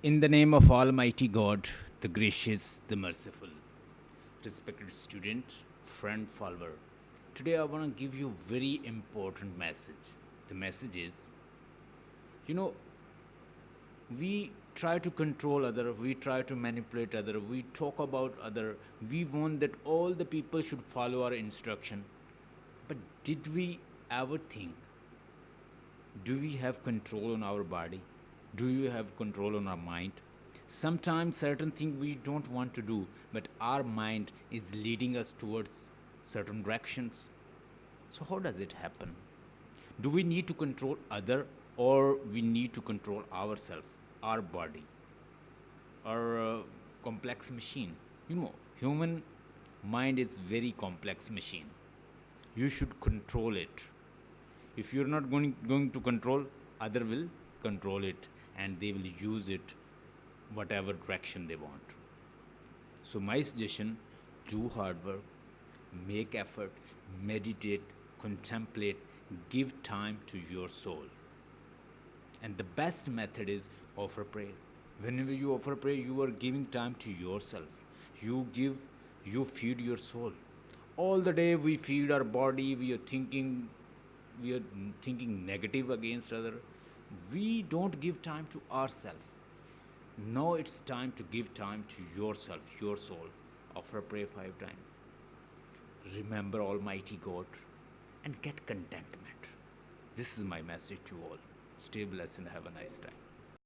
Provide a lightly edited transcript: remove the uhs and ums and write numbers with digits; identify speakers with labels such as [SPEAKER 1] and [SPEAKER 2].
[SPEAKER 1] In the name of Almighty God, the gracious, the merciful, respected student, friend, follower. Today I want to give you a very important message. The message is, you know, we try to control other, we try to manipulate other, we talk about other, we want that all the people should follow our instruction. But did we ever think, do we have control on our body? Do you have control on our mind? Sometimes certain things we don't want to do, but our mind is leading us towards certain directions. So how does it happen? Do we need to control other, or we need to control ourselves, our body, our complex machine? Human mind is very complex machine. You should control it. If you're not going to control, other will control it, and they will use it whatever direction they want. So my suggestion, do hard work, make effort, meditate, contemplate, give time to your soul. And the best method is offer prayer. Whenever you offer prayer, you are giving time to yourself. You feed your soul. All the day we feed our body, we are thinking negative against other. We don't give time to ourselves. Now it's time to give time to yourself, your soul. Offer prayer 5 times. Remember Almighty God and get contentment. This is my message to all. Stay blessed and have a nice time.